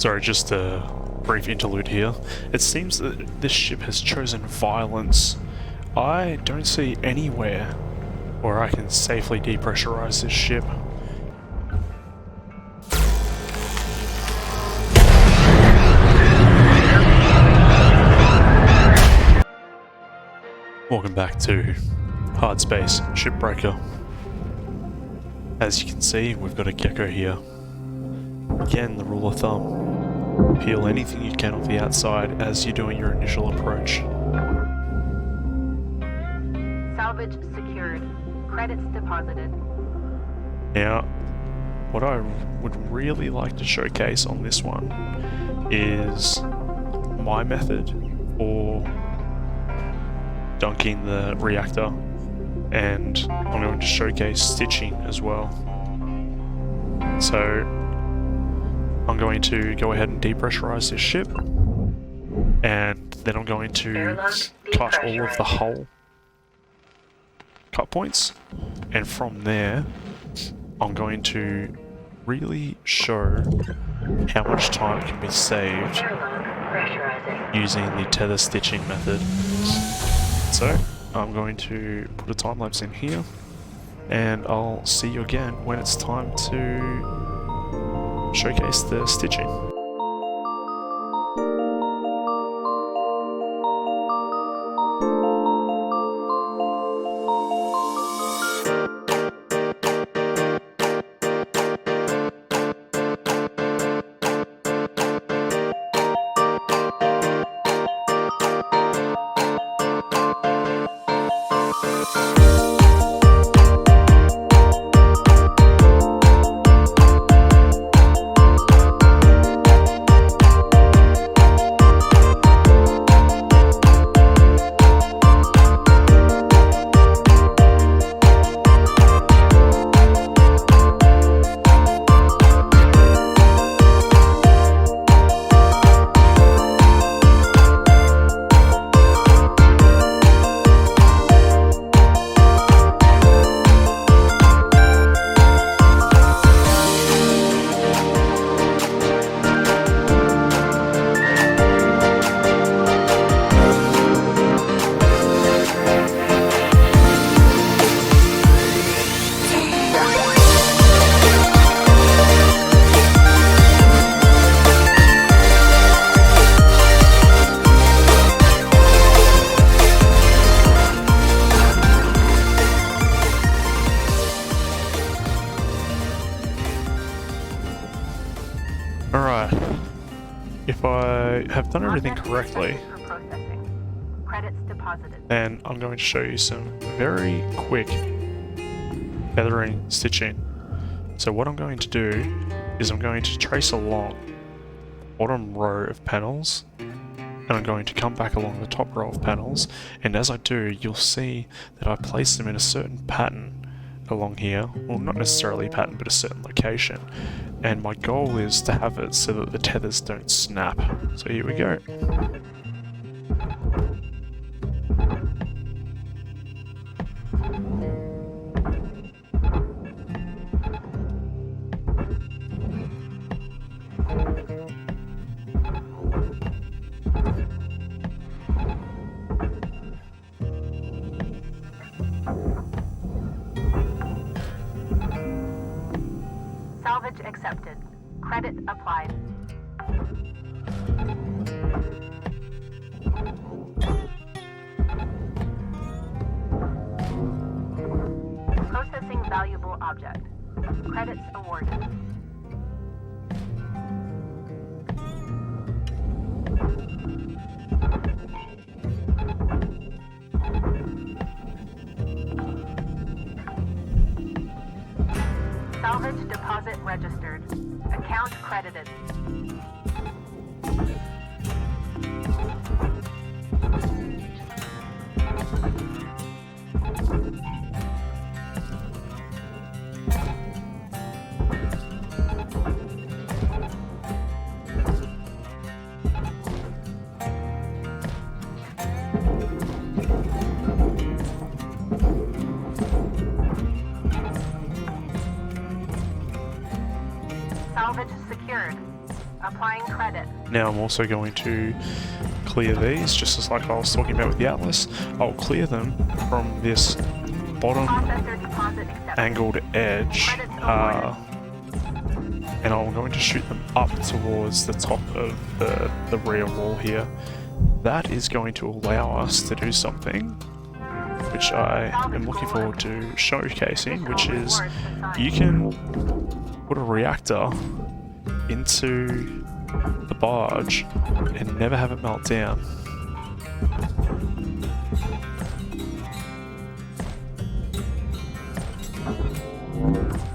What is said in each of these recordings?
Sorry, just a brief interlude here. It seems that this ship has chosen violence. I don't see anywhere where I can safely depressurize this ship. Welcome back to Hardspace, Shipbreaker. As you can see, we've got a Gecko here. Again, the rule of thumb: peel anything you can off the outside as you're doing your initial approach. Salvage secured. Credits deposited. Now, what I would really like to showcase on this one is my method for dunking the reactor, and I'm going to showcase stitching as well. So I'm going to go ahead and depressurize this ship, and then I'm going to cut all of the hull cut points, and from there I'm going to really show how much time can be saved using the tether stitching method. So I'm going to put a time lapse in here, and I'll see you again when it's time to showcase the stitching. Alright, if I have done everything correctly, then I'm going to show you some very quick feathering stitching. So what I'm going to do is I'm going to trace along the bottom row of panels, and I'm going to come back along the top row of panels, and as I do, you'll see that I place them in a certain pattern along here. Well, not necessarily a pattern, but a certain location. And my goal is to have it so that the tethers don't snap. So here we go. Salvage accepted. Credit applied. Processing valuable object. Credits awarded. Salvage deposit registered. Account credited. Salvage secured. Applying credit. Now I'm also going to clear these, just as like I was talking about with the Atlas. I'll clear them from this bottom Processor deposit accepted. angled edge, Credits awarded. and I'm going to shoot them up towards the top of the rear wall here. That is going to allow us to do something which I am looking forward to showcasing, which is you can put a reactor into the barge and never have it melt down.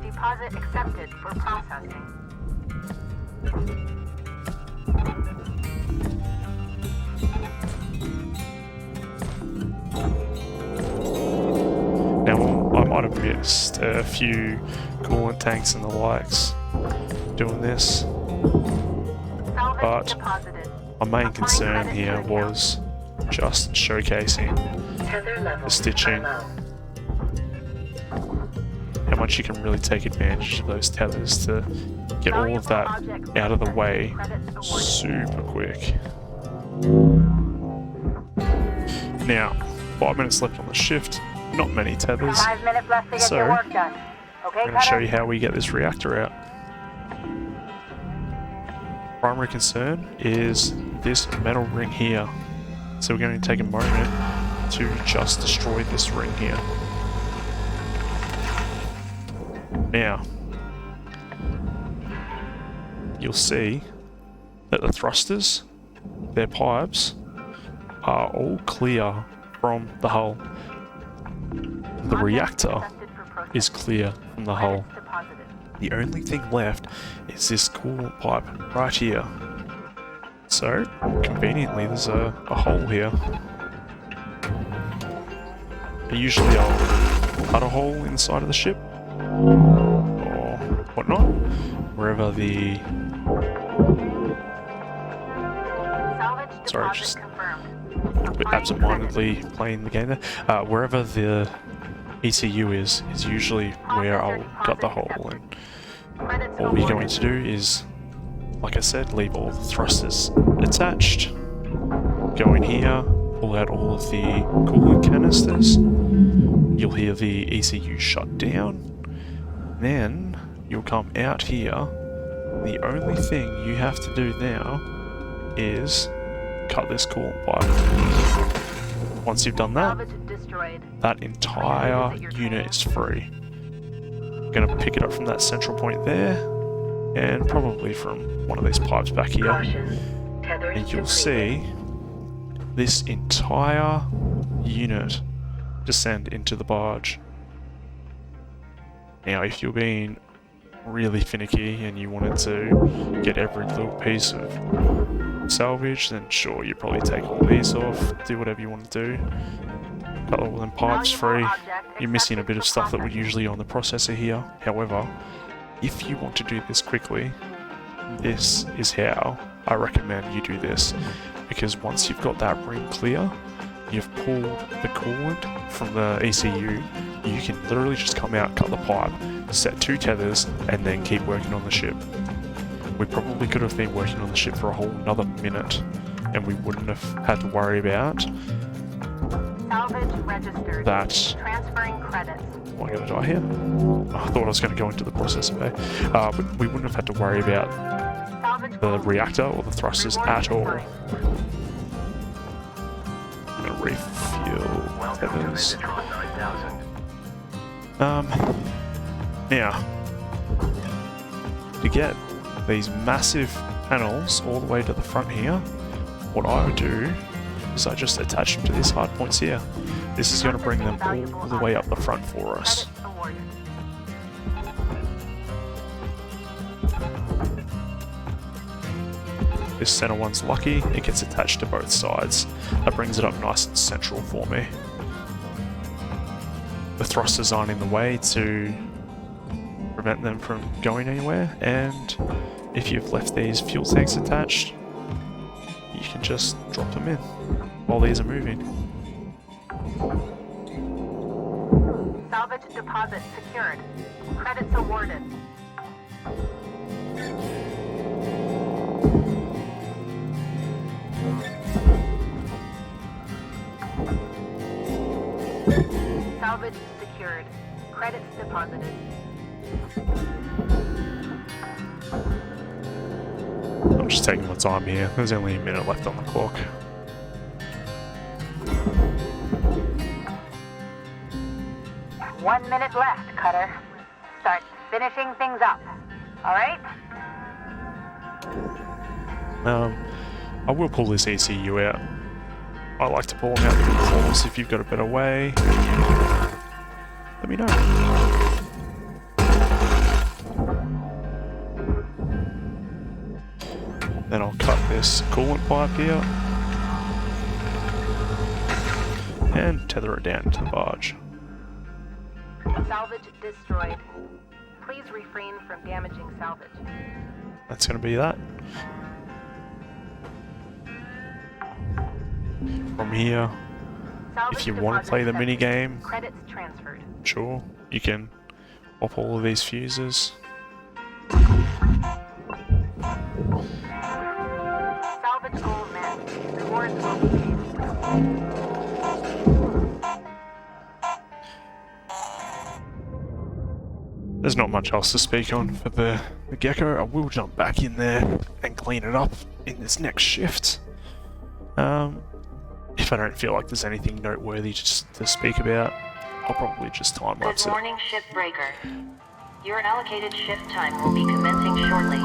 Deposit accepted for processing. Now I might have missed a few coolant tanks and the likes doing this, Salvage but deposited. my main concern here was just showcasing the stitching, how much you can really take advantage of those tethers to get all of that out of the way super quick. Now, 5 minutes left on the shift, not many tethers, 5 minutes left to get so your work done. Okay, I'm going to show you how we get this reactor out. Primary concern is this metal ring here. So we're going to take a moment to just destroy this ring here. Now, you'll see that the thrusters, their pipes, are all clear from the hull. The reactor is clear from the hull. The only thing left is this coolant pipe right here. So, conveniently, there's a hole here. Usually I'll cut a hole in the side of the ship, or whatnot, wherever the... Sorry, just a bit absent-mindedly playing the game there. Wherever the ECU is usually where I'll cut the hole, and all we're going to do is, like I said, leave all the thrusters attached, go in here, pull out all of the coolant canisters, you'll hear the ECU shut down, then you'll come out here. The only thing you have to do now is cut this coolant pipe. Once you've done that, that entire unit is free. I'm going to pick it up from that central point there, and probably from one of these pipes back here, and you'll see this entire unit descend into the barge. Now, if you're being really finicky and you wanted to get every little piece of salvage, then sure, you probably take all these off, do whatever you want to do. Cut all them pipes free. You're missing a bit of stuff that would usually on the processor here. However, if you want to do this quickly, this is how I recommend you do this. Because once you've got that ring clear, you've pulled the coolant from the ECU, you can literally just come out, cut the pipe, set 2 tethers, and then keep working on the ship. We probably could have been working on the ship for a whole another minute, and we wouldn't have had to worry about Salvage registered. that. Transferring credits. Am I going to die here? Oh, I thought I was going to go into the processor bay. But we wouldn't have had to worry about the reactor or the thrusters at all. I'm going to refuel tethers. Now, to get these massive panels all the way to the front here, what I would do is I just attach them to these hard points here. This is going to bring them all the way up the front for us. This center one's lucky, it gets attached to both sides. That brings it up nice and central for me. The thrusters aren't in the way to prevent them from going anywhere, and if you've left these fuel tanks attached, you can just drop them in while these are moving. Salvage deposit secured. Credits awarded. Salvage secured. Credits deposited. I'm just taking my time here. There's only a minute left on the clock. One minute left, Cutter. Start finishing things up. All right? I will pull this ECU out. I like to pull them out the floors. If you've got a better way, let me know. Then I'll cut this coolant pipe here and tether it down to the barge. Salvage destroyed. Please refrain from damaging salvage. That's going to be that. From here, Salvage if you want to play the mini game, credits transferred. sure, you can pop all of these fuses. Salvage goal met. Rewards will be paid. There's not much else to speak on for the Gecko. I will jump back in there and clean it up in this next shift. If I don't feel like there's anything noteworthy just to speak about, I'll probably just time-lapse Good it. morning, Shipbreaker. Your allocated shift time will be commencing shortly.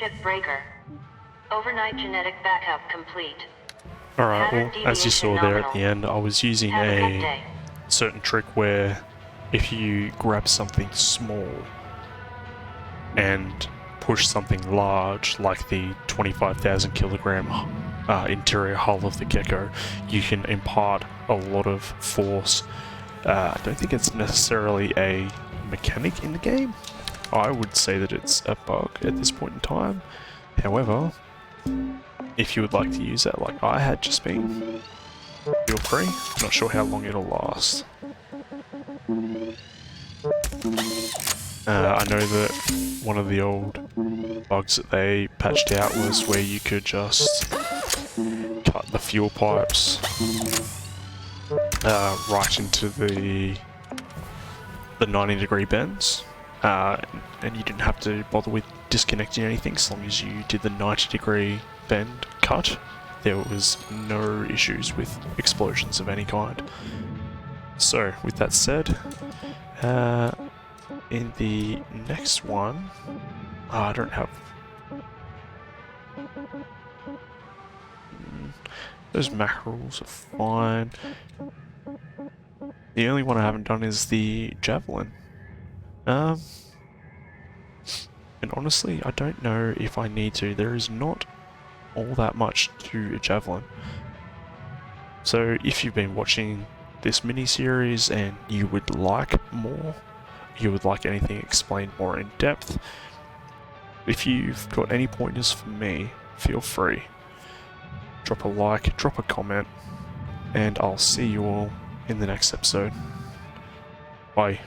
Shipbreaker. Overnight genetic backup complete. Alright, well, as you saw there at the end, I was using Have a good a day. certain trick where if you grab something small and push something large, like the 25,000 kilogram interior hull of the Gecko, you can impart a lot of force. I don't think it's necessarily a mechanic in the game. I would say that it's a bug at this point in time. However, if you would like to use that like I had just been, feel free. Not sure how long it'll last. I know that one of the old bugs that they patched out was where you could just cut the fuel pipes right into the 90-degree bends, and you didn't have to bother with disconnecting anything as long as you did the 90-degree bend cut. There was no issues with explosions of any kind. So, with that said, in the next one, I don't have... Those mackerels are fine. The only one I haven't done is the javelin. And honestly, I don't know if I need to. There is not all that much to a javelin. So if you've been watching this mini-series and you would like more, you would like anything explained more in depth, if you've got any pointers for me, feel free. Drop a like, drop a comment, and I'll see you all in the next episode. Bye.